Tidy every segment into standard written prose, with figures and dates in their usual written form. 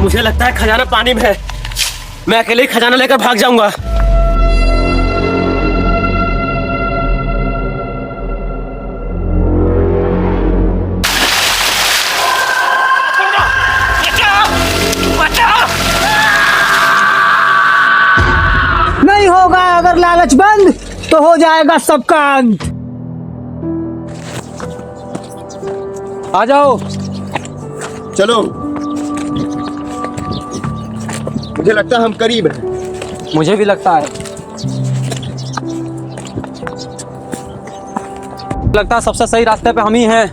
मुझे लगता है खजाना पानी में है। मैं अकेले ही खजाना लेकर भाग जाऊंगा। नहीं होगा अगर लालच बंद तो हो जाएगा सबका अंत। आ जाओ। चलो, मुझे लगता है हम करीब हैं। मुझे भी लगता है। लगता है सबसे सही रास्ते पे हम ही हैं।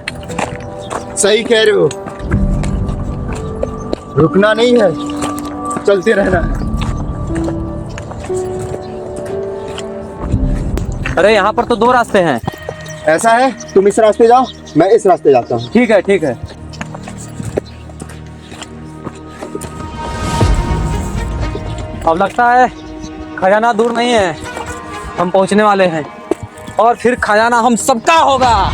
सही कह रहे हो, रुकना नहीं है, चलते रहना है। अरे यहाँ पर तो दो रास्ते हैं। ऐसा है, तुम इस रास्ते जाओ, मैं इस रास्ते जाता हूँ। ठीक है ठीक है। अब लगता है खजाना दूर नहीं है, हम पहुंचने वाले हैं और फिर खजाना हम सबका होगा।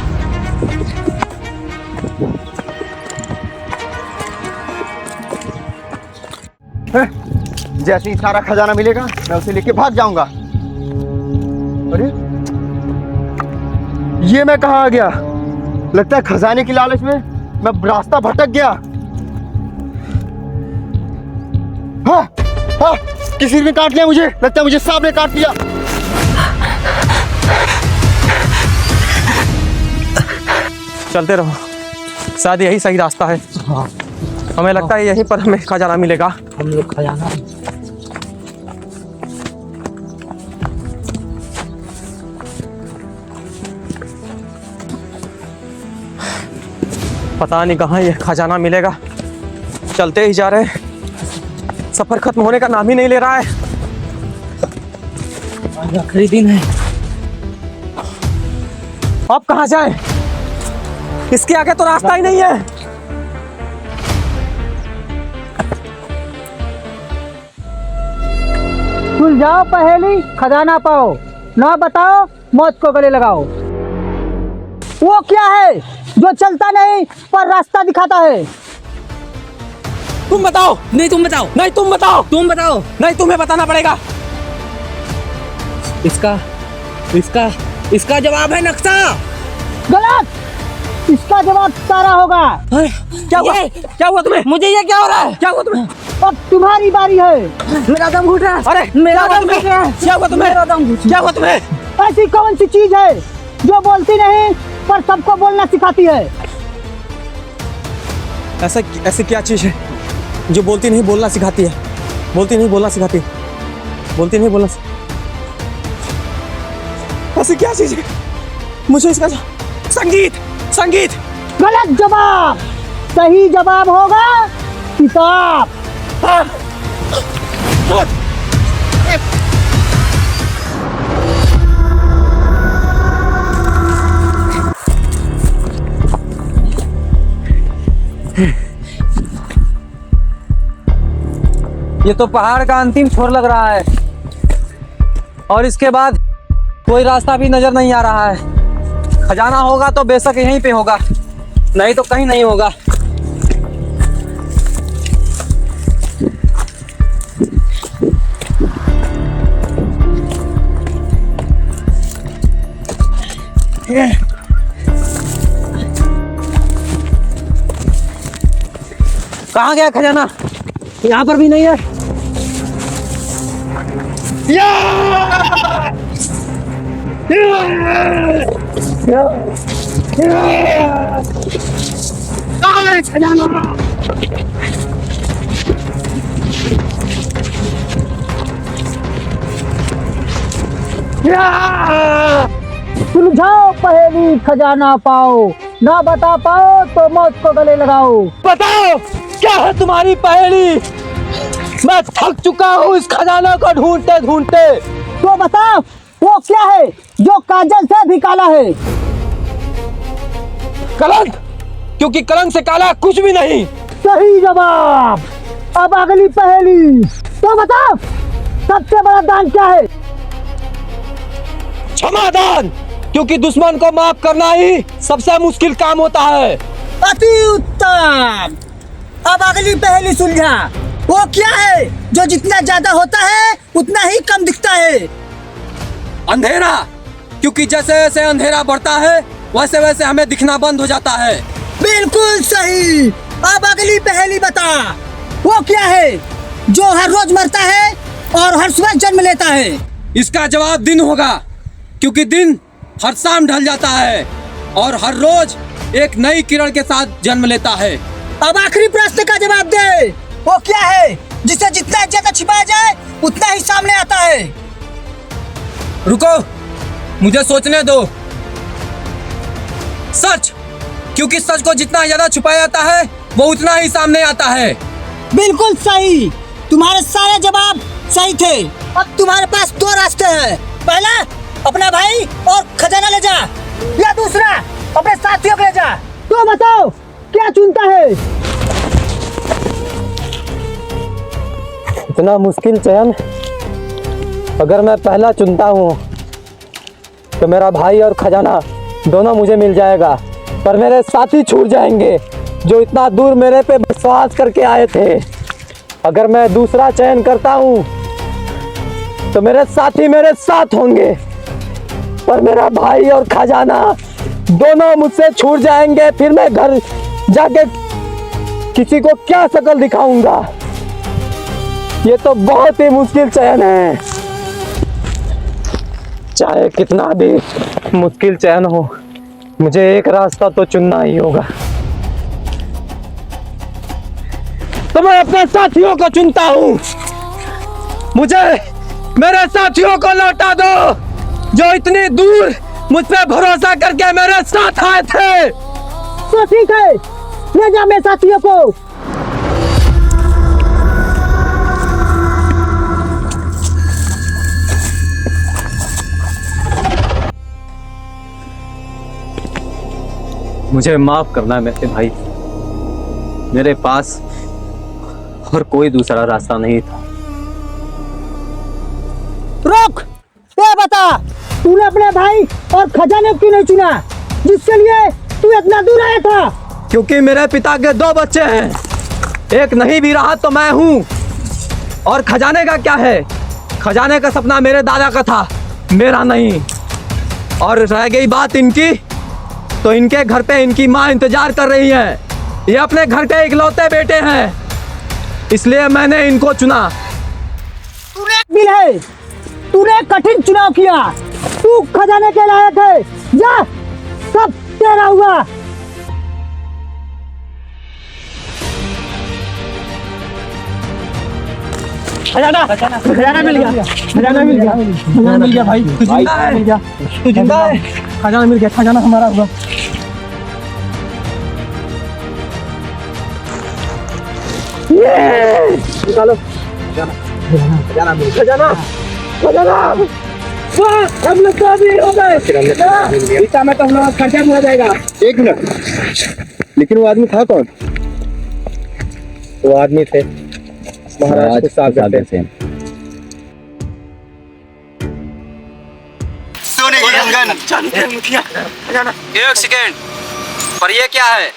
जैसे ही सारा खजाना मिलेगा मैं उसे लेके भाग जाऊंगा। अरे ये मैं कहाँ आ गया? लगता है खजाने की लालच में मैं रास्ता भटक गया। हाँ, हाँ, किसी ने काट लिया मुझे। लगता है मुझे सांप ने काट लिया। चलते रहो, शायद यही सही रास्ता है। हाँ। हमें लगता है यहीं पर हमें खजाना मिलेगा। हम लोग खजाना पता नहीं कहाँ ये खजाना मिलेगा। चलते ही जा रहे हैं, सफर खत्म होने का नाम ही नहीं ले रहा है। आज आखिरी दिन है। अब कहाँ जाए? इसके आगे तो रास्ता ही नहीं है। सुलझाओ पहेली, खजाना पाओ, ना बताओ मौत को गले लगाओ। वो क्या है जो चलता नहीं पर रास्ता दिखाता है? तुम बताओ। नहीं तुम बताओ। नहीं तुम बताओ। तुम बताओ। नहीं तुम्हें बताना पड़ेगा। इसका जवाब है नक्शा। गलत। इसका जवाब तारा होगा। क्या हुआ? क्या हुआ तुम्हें? मुझे ये क्या हो रहा है? क्या हुआ तुम्हें? अब तुम्हारी बारी है। मेरा दम घुट रहा है। अरे मेरा दम घुट रहा है। क्या हुआ तुम्हें? मेरा दम घुट। क्या हुआ तुम्हें? ऐसी कौन सी चीज है जो बोलती नहीं पर सबको बोलना सिखाती है? ऐसी क्या चीज है जो बोलती नहीं बोलना सिखाती है? बोलती नहीं बोलना सिखाती है। बोलती नहीं बोलना ऐसी क्या चीज है? मुझे इसका संगीत। संगीत। गलत जवाब। सही जवाब होगा किताब। हाँ। ये तो पहाड़ का अंतिम छोर लग रहा है और इसके बाद कोई रास्ता भी नजर नहीं आ रहा है। खजाना होगा तो बेशक यहीं पे होगा, नहीं तो कहीं नहीं होगा। कहाँ गया खजाना? यहाँ पर भी नहीं है। सुलझाओ पहेली, खजाना पाओ, ना बता पाओ तो मौत को गले लगाओ। बताओ क्या है तुम्हारी पहेली? मैं थक चुका हूँ इस खजाना को ढूंढते ढूंढते। तो बताओ वो क्या है जो काजल से भी काला है? कलंक, क्योंकि कलंक से काला कुछ भी नहीं। सही जवाब। अब अगली पहेली। तो बताओ सबसे बड़ा दान क्या है? क्षमादान, क्योंकि दुश्मन को माफ करना ही सबसे मुश्किल काम होता है। अति उत्तम। अब अगली पहेली सुलझा। वो क्या है जो जितना ज्यादा होता है उतना ही कम दिखता है? अंधेरा, क्योंकि जैसे जैसे अंधेरा बढ़ता है वैसे वैसे हमें दिखना बंद हो जाता है। बिल्कुल सही। अब अगली पहेली बता, वो क्या है जो हर रोज मरता है और हर सुबह जन्म लेता है? इसका जवाब दिन होगा, क्योंकि दिन हर शाम ढल जाता है और हर रोज एक नई किरण के साथ जन्म लेता है। अब आखिरी प्रश्न का जवाब दे, वो क्या है जिसे जितना ज्यादा छिपाया जाए उतना ही सामने आता है? रुको, मुझे सोचने दो। सच, क्योंकि सच को जितना ज्यादा छुपाया जाता है वो उतना ही सामने आता है। बिल्कुल सही। तुम्हारे सारे जवाब सही थे। अब तुम्हारे पास दो रास्ते हैं। पहला, अपना भाई और खजाना ले जा, या दूसरा, अपने साथियों को ले जा। तो बताओ क्या चुनता है? इतना मुश्किल चयन, अगर मैं पहला चुनता हूँ तो मेरा भाई और खजाना दोनों मुझे मिल जाएगा, पर मेरे साथी छूट जाएंगे जो इतना दूर मेरे पे विश्वास करके आए थे। अगर मैं दूसरा चयन करता हूँ तो मेरे साथी मेरे साथ होंगे, पर मेरा भाई और खजाना दोनों मुझसे छूट जाएंगे। फिर मैं घर जाके किसी को क्या शक्ल दिखाऊंगा? ये तो बहुत ही मुश्किल चयन है। चाहे कितना भी मुश्किल चयन हो, मुझे एक रास्ता तो चुनना ही होगा। तो मैं अपने साथियों को चुनता हूँ। मुझे मेरे साथियों को लौटा दो जो इतनी दूर मुझ पे भरोसा करके मेरे साथ आए थे। तो ठीक है, ले जा मेरे साथियों को। मुझे माफ करना मेरे भाई, मेरे पास और कोई दूसरा रास्ता नहीं था। रुक, ये बता, तूने अपने भाई और खजाने को क्यों नहीं चुना जिसके लिए तू इतना दूर आया था? क्योंकि मेरे पिता के दो बच्चे हैं, एक नहीं भी रहा तो मैं हूँ। और खजाने का क्या है? खजाने का सपना मेरे दादा का था, मेरा नहीं। और रह गई बात इनकी, तो इनके घर पे इनकी माँ इंतजार कर रही है। ये अपने घर के इकलौते बेटे हैं, इसलिए मैंने इनको चुना। तूने एक दिल है, तूने कठिन चुनाव किया, तू खजाने के लायक है। जा, सब तेरा हुआ। खजाना मिल गया, खजाना मिल गया, खजाना मिल गया भाई। तू जिंदा है, तू जिंदा है। खजाना मिल गया, खजाना हमारा हुआ। निकालो खजाना, खजाना, खजाना। हम लोग तो अभी हो गए। इतना में तो हम लोग खर्चा पूरा जाएगा। एक मिनट, लेकिन वो आदमी था कौन? वो आदमी थे महाराज के साथ जाते थे। सोने की कंगन। एक सेकेंड, पर ये क्या है?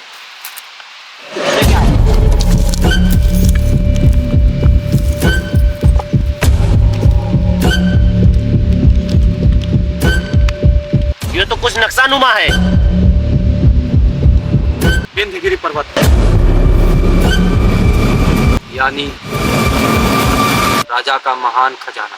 ये तो कुछ नक्शा-नुमा है। विंध्यगिरि पर्वत, यानी राजा का महान खजाना।